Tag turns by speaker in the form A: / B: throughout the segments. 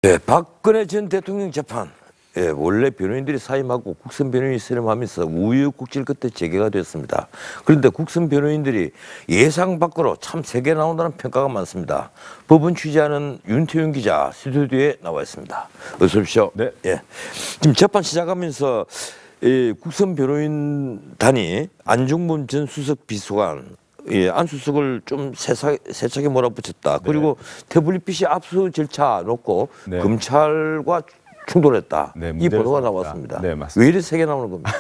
A: 네, 박근혜 전 대통령 재판. 예, 원래 변호인들이 사임하고 국선 변호인이 선임하면서 우여곡절 끝에 재개가 됐습니다. 그런데 국선 변호인들이 예상 밖으로 참 세게 나온다는 평가가 많습니다. 법원 취재하는 윤태윤 기자 스튜디오에 나와 있습니다. 어서 오십시오.
B: 네.
A: 예. 지금 재판 시작하면서 국선 변호인단이 안중범 전 수석 비서관 안수석을 좀 세차게 몰아붙였다.
B: 네.
A: 그리고 태블릿 PC 압수 절차 놓고
B: 네.
A: 검찰과 충돌했다.
B: 네,
A: 이 보도가
B: 삼았다.
A: 나왔습니다.
B: 네, 맞습니다.
A: 왜 이리 세게 나오는 겁니까?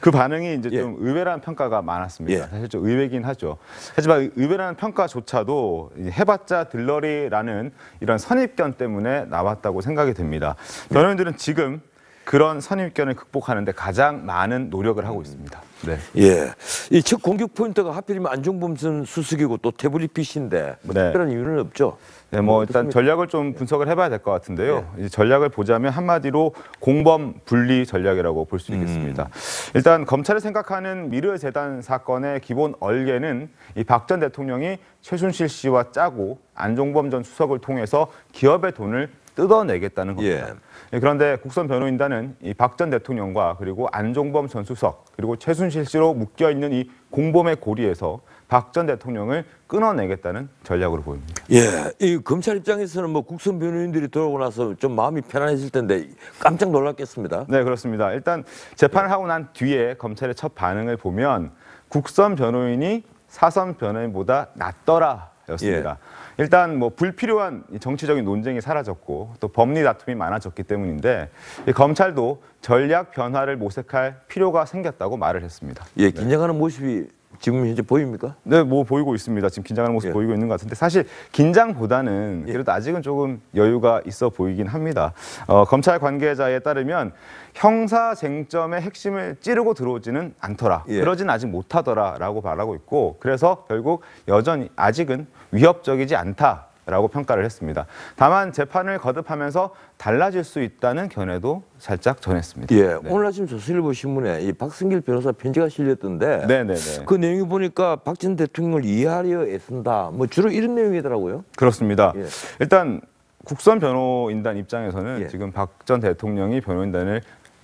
B: 그 반응이 이제
A: 예.
B: 좀 의외라는 평가가 많았습니다.
A: 예.
B: 사실 좀 의외긴 하죠. 하지만 의외라는 평가조차도 해봤자 들러리라는 이런 선입견 때문에 나왔다고 생각이 됩니다. 변호인들은 지금 그런 선입견을 극복하는데 가장 많은 노력을 하고 있습니다. 네.
A: 예. 이 첫 공격 포인트가 하필이면 안중범 전 수석이고 또 태블릿 PC인데 뭐
B: 네.
A: 특별한 이유는 없죠.
B: 네, 뭐 일단 전략을 좀 분석을 해봐야 될 것 같은데요. 이 전략을 보자면 한마디로 공범 분리 전략이라고 볼 수 있겠습니다. 일단 검찰이 생각하는 미르재단 사건의 기본 얼개는 이 박 전 대통령이 최순실 씨와 짜고 안종범 전 수석을 통해서 기업의 돈을 뜯어내겠다는 겁니다. 예. 그런데 국선 변호인단은 이 박 전 대통령과 그리고 안종범 전 수석 그리고 최순실 씨로 묶여 있는 이 공범의 고리에서 박 전 대통령을 끊어내겠다는 전략으로 보입니다.
A: 예, 이 검찰 입장에서는 뭐 국선 변호인들이 들어오고 나서 좀 마음이 편안해질 텐데 깜짝 놀랐겠습니다.
B: 네, 그렇습니다. 일단 재판을 하고 난 뒤에 검찰의 첫 반응을 보면 국선 변호인이 사선 변호인보다 낫더라였습니다. 일단 뭐 불필요한 정치적인 논쟁이 사라졌고 또 법리 다툼이 많아졌기 때문인데 검찰도 전략 변화를 모색할 필요가 생겼다고 말을 했습니다.
A: 예, 긴장하는 모습이 지금 현재 보입니까?
B: 네, 뭐 보이고 있습니다. 지금 긴장하는 모습 보이고 있는 것 같은데 사실 긴장보다는 그래도 아직은 조금 여유가 있어 보이긴 합니다. 검찰 관계자에 따르면 형사 쟁점의 핵심을 찌르고 들어오지는 않더라. 그러진 아직 못하더라라고 말하고 있고 그래서 결국 여전히 아직은 위협적이지 않다라고 평가를 했습니다. 다만 재판을 거듭하면서 달라질 수 있다는 견해도 살짝 전했습니다.
A: 예,
B: 네.
A: 오늘 아침 조선일보 신문에 이 박승길 변호사 편지가 실렸던데
B: 네네네.
A: 그 내용이 보니까 박 전 대통령을 이해하려 애쓴다. 뭐 주로 이런 내용이더라고요.
B: 그렇습니다.
A: 예.
B: 일단 국선 변호인단 입장에서는
A: 예.
B: 지금 박 전 대통령이 변호인단을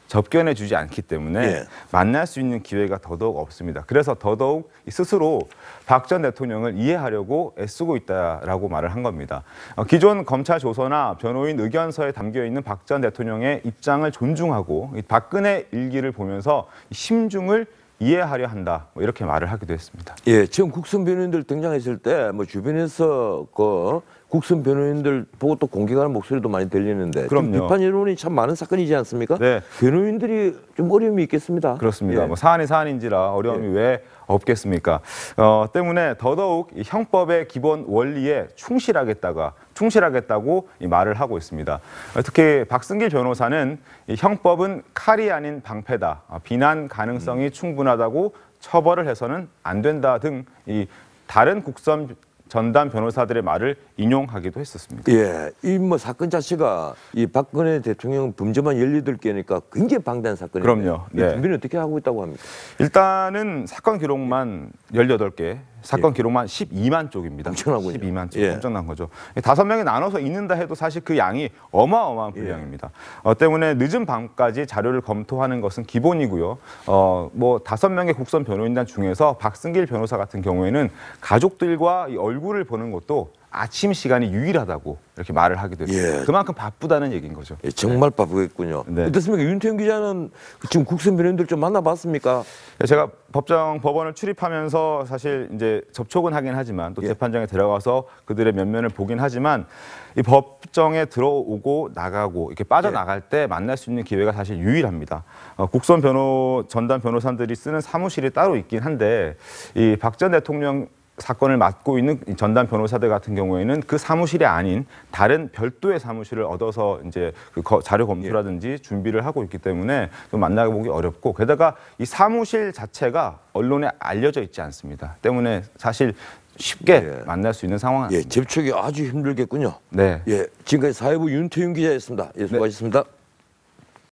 B: 접견해 주지 않기 때문에
A: 예.
B: 만날 수 있는 기회가 더더욱 없습니다. 그래서 더더욱 스스로 박 전 대통령을 이해하려고 애쓰고 있다라고 말을 한 겁니다. 기존 검찰 조서나 변호인 의견서에 담겨 있는 박 전 대통령의 입장을 존중하고 박근혜 일기를 보면서 심중을 이해하려 한다. 뭐 이렇게 말을 하기도 했습니다.
A: 예, 지금 국선 변호인들 등장했을 때 뭐 주변에서 그 국선 변호인들 보고 또 공격하는 목소리도 많이 들리는데
B: 그럼요.
A: 비판 여론이 참 많은 사건이지 않습니까?
B: 네.
A: 변호인들이 좀 어려움이 있겠습니다.
B: 그렇습니다.
A: 예.
B: 뭐 사안이 사안인지라 어려움이 왜 없겠습니까? 때문에 더더욱 이 형법의 기본 원리에 충실하겠다고 이 말을 하고 있습니다. 특히 박승길 변호사는 이 형법은 칼이 아닌 방패다. 비난 가능성이 충분하다고 처벌을 해서는 안 된다 등 이 다른 국선 전담 변호사들의 말을 인용하기도 했었습니다.
A: 예, 이 뭐 사건 자체가 이 박근혜 대통령 범죄만 18개니까 굉장히 방대한 사건인데
B: 그럼요. 네.
A: 준비는 어떻게 하고 있다고 합니까?
B: 일단은 사건 기록만 18개, 사건 기록만 12만 쪽입니다.
A: 엄청나군요.
B: 12만 쪽,
A: 예.
B: 엄청난 거죠. 5명이 나눠서 읽는다 해도 사실 그 양이 어마어마한 분량입니다. 때문에 늦은 밤까지 자료를 검토하는 것은 기본이고요. 뭐 5명의 국선 변호인단 중에서 박승길 변호사 같은 경우에는 가족들과 이 얼굴을 보는 것도 아침 시간이 유일하다고 이렇게 말을 하기도 했습니다.
A: 예.
B: 그만큼 바쁘다는 얘기인 거죠.
A: 예, 정말 바쁘겠군요.
B: 네.
A: 어떻습니까? 윤태윤 기자는 지금 국선 변호인들 좀 만나봤습니까?
B: 제가 법원을 출입하면서 사실 이제 접촉은 하긴 하지만 또 재판장에 들어가서 그들의 면면을 보긴 하지만 이 법정에 들어오고 나가고 이렇게 빠져나갈 때 만날 수 있는 기회가 사실 유일합니다. 국선 전담 변호사들이 쓰는 사무실이 따로 있긴 한데 이 박 전 대통령 사건을 맡고 있는 전담 변호사들 같은 경우에는 그 사무실이 아닌 다른 별도의 사무실을 얻어서 이제 그 자료 검수라든지 준비를 하고 있기 때문에 좀 만나보기 어렵고 게다가 이 사무실 자체가 언론에 알려져 있지 않습니다. 때문에 사실 쉽게 만날 수 있는 상황은 아닙니다.
A: 접촉이 아주 힘들겠군요.
B: 네.
A: 예, 지금까지 사회부 윤태윤 기자였습니다. 예, 수고하셨습니다.